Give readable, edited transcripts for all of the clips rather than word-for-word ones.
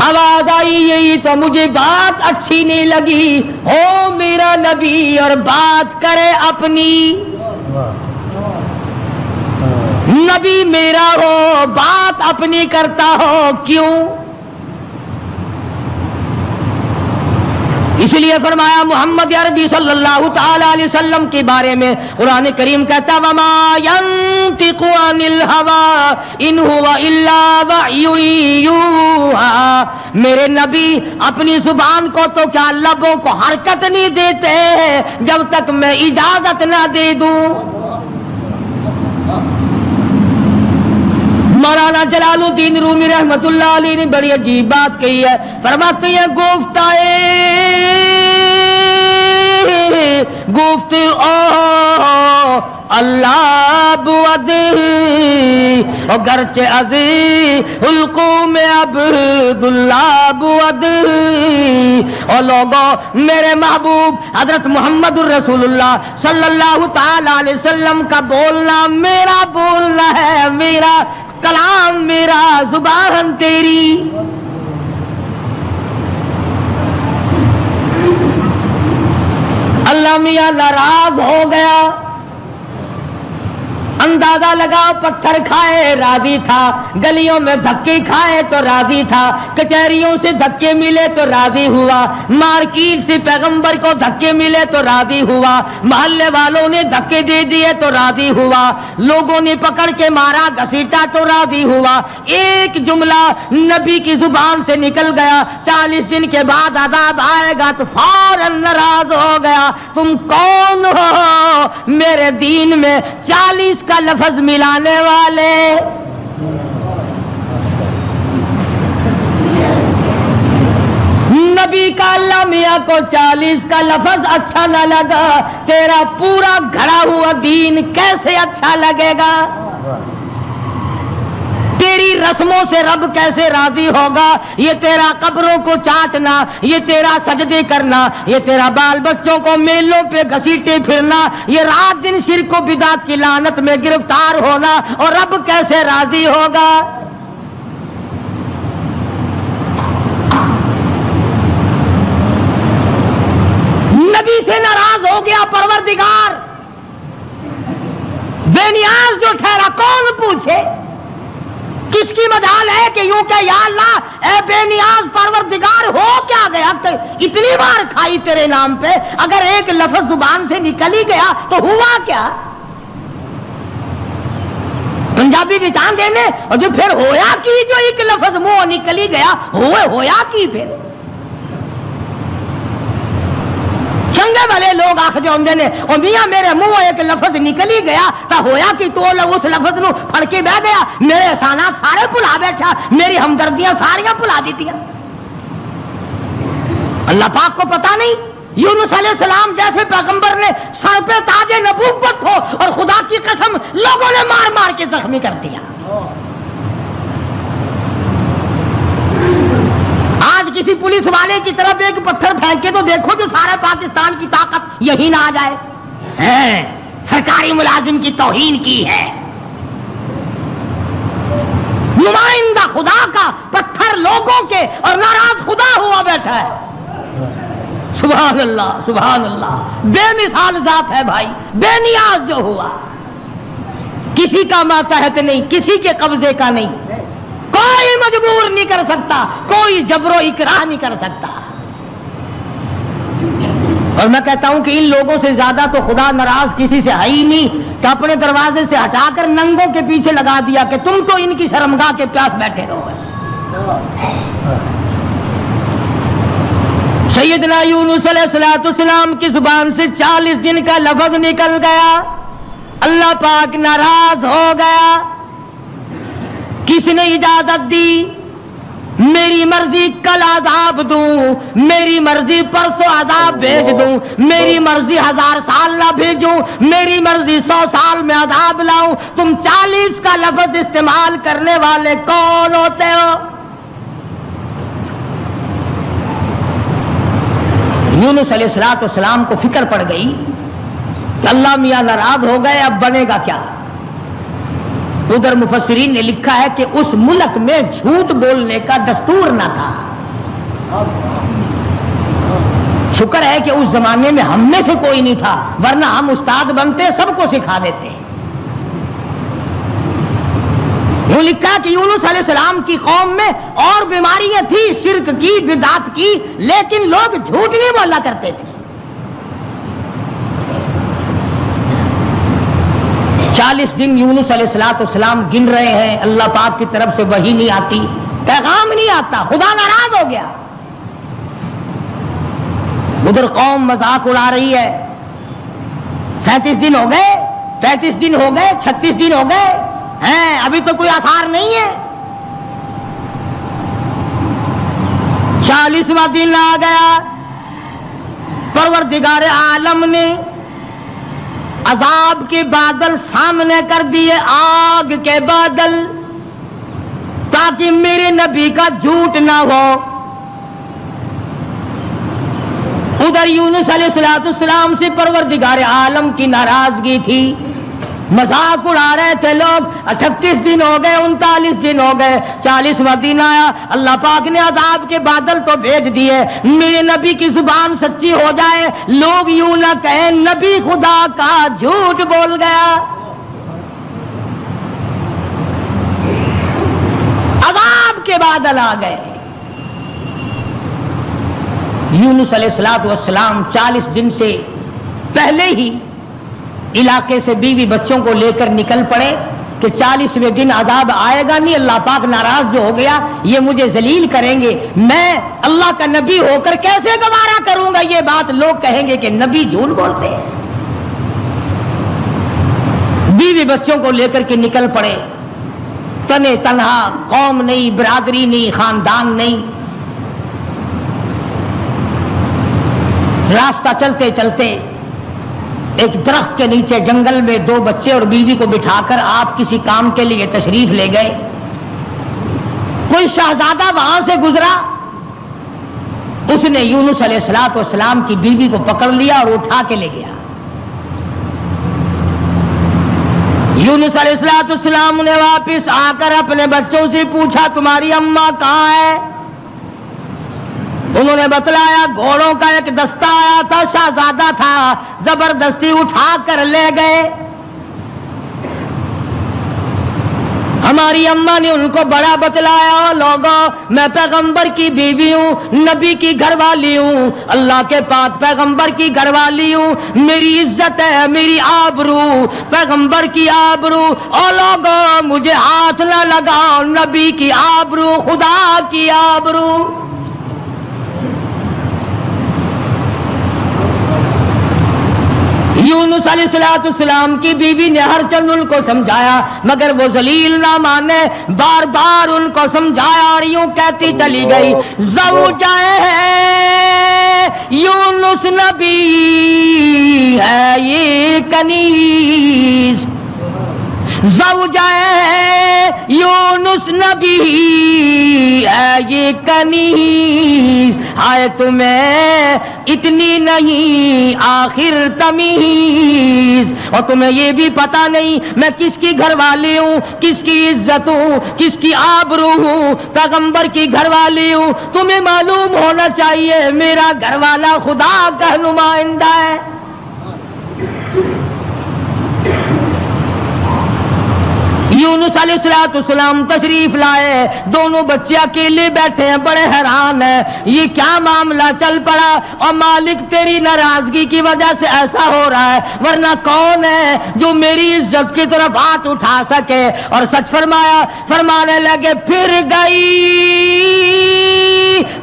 آواز آئی یہی تو مجھے بات اچھی نہیں لگی، ہو میرا نبی اور بات کرے اپنی، نبی میرا ہو بات اپنی کرتا ہو کیوں؟ اس لیے فرمایا محمد عربی صلی اللہ تعالی علیہ وسلم کے بارے میں قرآن کریم کہتا وما ينطق عن الهوى ان هو الا وحی یوحی، میرے نبی اپنی زبان کو تو کیا لبوں کو حرکت نہیں دیتے جب تک میں اجازت نہ دے دوں۔ مولانا جلال الدین رومی رحمت اللہ علیہ نے بڑی عجیب بات کہی ہے، فرماتے ہیں گفت اللہ بود گرچہ عزی حلقوں میں عبداللہ بود، اور لوگوں میرے محبوب حضرت محمد الرسول اللہ صلی اللہ تعالی علیہ وسلم کا بولنا میرا بولنا ہے، میرا کلام میرا زبان تیری۔ اللہ میاں ناراض ہو گیا، اندازہ لگا پتھر کھائے راضی تھا، گلیوں میں دھکے کھائے تو راضی تھا، کچہریوں سے دھکے ملے تو راضی ہوا، مارکیٹ سے پیغمبر کو دھکے ملے تو راضی ہوا، محلے والوں نے دھکے دے دیے تو راضی ہوا، لوگوں نے پکڑ کے مارا گھسیٹا تو راضی ہوا، ایک جملہ نبی کی زبان سے نکل گیا 40 دن کے بعد عذاب آئے گا تو فوراً ناراض ہو گیا، تم کون ہو میرے دین میں 40 کا لفظ ملانے والے؟ نبی کا اللہ میاں کو 40 کا لفظ اچھا نہ لگا، تیرا پورا گھڑا ہوا دین کیسے اچھا لگے گا؟ تیری رسموں سے رب کیسے راضی ہوگا؟ یہ تیرا قبروں کو چاٹنا، یہ تیرا سجدے کرنا، یہ تیرا بال بچوں کو میلوں پہ گھسیٹے پھرنا، یہ رات دن شرک و بدعت کی لعنت میں گرفتار ہونا، اور رب کیسے راضی ہوگا؟ نبی سے ناراض ہو گیا پروردگار، بے نیاز جو ٹھہرا کون پوچھے؟ کس کی مجال ہے کہ یوں کہ یا اللہ اے بے نیاز پروردگار ہو کیا گیا؟ اتنی بار کھائی تیرے نام پہ، اگر ایک لفظ زبان سے نکل ہی گیا تو ہوا کیا؟ پنجابی کی چاند دینے اور جو پھر ہویا کی، جو ایک لفظ منہ نکل ہی گیا ہویا کی پھر؟ چنگے والے لوگ آخ جو ہوندے نے اور میاں میرے منہ ایک لفظ نکل ہی گیا تو ہویا کہ تو اس لفظ نو پھڑ کے بہ گیا، میرے احسانات سارے بھلا بیٹھا، میری ہمدردیاں ساریاں بھلا دیتیاں۔ اللہ پاک کو پتا نہیں یونس علیہ السلام جیسے پیغمبر نے سر پہ تاج نبوت ہو اور خدا کی قسم لوگوں نے مار مار کے زخمی کر دیا۔ آج کسی پولیس والے کی طرف ایک پتھر پھینکے تو دیکھو جو سارے پاکستان کی طاقت یہی نہ آ جائے، سرکاری ملازم کی توہین کی ہے، نمائندہ خدا کا پتھر لوگوں کے اور ناراض خدا ہوا بیٹھا ہے۔ سبحان اللہ سبحان اللہ، بے مثال ذات ہے بھائی، بے نیاز جو ہوا، کسی کا ماتحت نہیں، کسی کے قبضے کا نہیں، کوئی مجبور نہیں کر سکتا، کوئی جبر و اکراہ نہیں کر سکتا۔ اور میں کہتا ہوں کہ ان لوگوں سے زیادہ تو خدا ناراض کسی سے ہے ہی نہیں کہ اپنے دروازے سے ہٹا کر ننگوں کے پیچھے لگا دیا کہ تم تو ان کی شرمگاہ کے پیاس بیٹھے رہو بس۔ سیدنا یونس علیہ السلام کی زبان سے 40 دن کا لفظ نکل گیا، اللہ پاک ناراض ہو گیا۔ کس نے اجازت دی؟ میری مرضی کل عذاب دوں، میری مرضی پرسوں عذاب بھیج دوں، میری مرضی 1000 سال نہ بھیجوں، میری مرضی 100 سال میں عذاب لاؤں، تم 40 کا لفظ استعمال کرنے والے کون ہوتے ہو؟ یونس علیہ السلام کو فکر پڑ گئی کہ اللہ میاں ناراض ہو گئے، اب بنے گا کیا؟ ادھر مفسرین نے لکھا ہے کہ اس ملک میں جھوٹ بولنے کا دستور نہ تھا، شکر ہے کہ اس زمانے میں ہم میں سے کوئی نہیں تھا، ورنہ ہم استاد بنتے سب کو سکھا دیتے۔ وہ لکھا کہ یونس علیہ السلام کی قوم میں اور بیماریاں تھیں، شرک کی، بدعت کی، لیکن لوگ جھوٹ نہیں بولا کرتے تھے۔ 40 دن یونس علیہ السلام گن رہے ہیں، اللہ پاک کی طرف سے وحی نہیں آتی، پیغام نہیں آتا، خدا ناراض ہو گیا۔ ادھر قوم مذاق اڑا رہی ہے، 37 دن ہو گئے، 35 دن ہو گئے، 36 دن ہو گئے ہیں، ابھی تو کوئی آثار نہیں ہے۔ 40واں دن آ گیا، پروردگار عالم نے عذاب کے بادل سامنے کر دیے، آگ کے بادل، تاکہ میرے نبی کا جھوٹ نہ ہو۔ ادھر یونس علیہ السلام سے پروردگار عالم کی ناراضگی تھی، مذاق اڑا رہے تھے لوگ۔ 38 دن ہو گئے، 39 دن ہو گئے، 40واں دن آیا، اللہ پاک نے عذاب کے بادل تو بھیج دیے، میرے نبی کی زبان سچی ہو جائے، لوگ یوں نہ کہیں نبی خدا کا جھوٹ بول گیا۔ عذاب کے بادل آ گئے۔ یونس علیہ السلام 40 دن سے پہلے ہی علاقے سے بیوی بچوں کو لے کر نکل پڑے کہ 40ویں دن عذاب آئے گا نہیں، اللہ پاک ناراض جو ہو گیا، یہ مجھے ذلیل کریں گے، میں اللہ کا نبی ہو کر کیسے گوارا کروں گا یہ بات، لوگ کہیں گے کہ نبی جھوٹ بولتے ہیں۔ بیوی بچوں کو لے کر کے نکل پڑے، تنے تنہا، قوم نہیں، برادری نہیں، خاندان نہیں۔ راستہ چلتے چلتے ایک درخت کے نیچے جنگل میں 2 بچے اور بیوی کو بٹھا کر آپ کسی کام کے لیے تشریف لے گئے۔ کوئی شہزادہ وہاں سے گزرا، اس نے یونس علیہ السلام کی بیوی کو پکڑ لیا اور اٹھا کے لے گیا۔ یونس علیہ السلام نے واپس آ کر اپنے بچوں سے پوچھا تمہاری اماں کہاں ہے؟ انہوں نے بتلایا گھوڑوں کا ایک دستہ آیا تھا، شہزادہ تھا، زبردستی اٹھا کر لے گئے۔ ہماری اماں نے ان کو بڑا بتلایا، لوگوں میں پیغمبر کی بیوی ہوں، نبی کی گھر والی ہوں، اللہ کے پاک پیغمبر کی گھر والی ہوں، میری عزت ہے، میری آبرو، پیغمبر کی آبرو، اور لوگوں مجھے ہاتھ نہ لگاؤ، نبی کی آبرو، خدا کی آبرو۔ یونس علیہ السلام کی بیوی نے ہر چند ان کو سمجھایا، مگر وہ ذلیل نہ مانے، بار بار ان کو سمجھایا اور یوں کہتی چلی گئی، زوجہ یونس نبی ہے یہ کنیز، زوجہ یونس نبی ہے یہ کنیز، آئے تمہیں اتنی نہیں آخر تمیز، اور تمہیں یہ بھی پتا نہیں میں کس کی گھر والی ہوں، کس کی عزت ہوں، کس کی آبرو ہوں، پیغمبر کی گھر والی ہوں۔ تمہیں معلوم ہونا چاہیے میرا گھر والا خدا کا نمائندہ ہے۔ یونس علیہ السلام تشریف لائے، دونوں بچے اکیلے بیٹھے ہیں، بڑے حیران ہیں، یہ کیا معاملہ چل پڑا، اور مالک تیری ناراضگی کی وجہ سے ایسا ہو رہا ہے، ورنہ کون ہے جو میری عزت کی طرف ہاتھ اٹھا سکے؟ اور سچ فرمایا، فرمانے لگے پھر گئی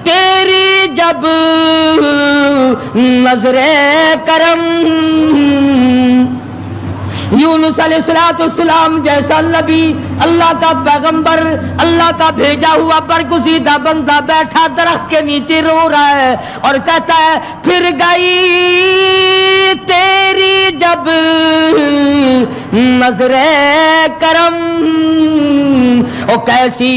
تیری جب نظر کرم، یونس علیہ السلام جیسا نبی، اللہ کا پیغمبر، اللہ کا بھیجا ہوا برگزیدہ بندہ بیٹھا درخت کے نیچے رو رہا ہے اور کہتا ہے پھر گئی تیری جب نظر کرم، او کیسی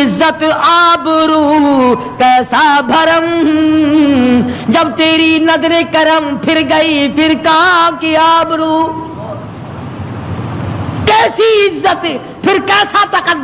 عزت آبرو کیسا بھرم، جب تیری نظر کرم پھر گئی پھر کہاں کی آبرو، کیسی عزت، پھر کیسا تقدس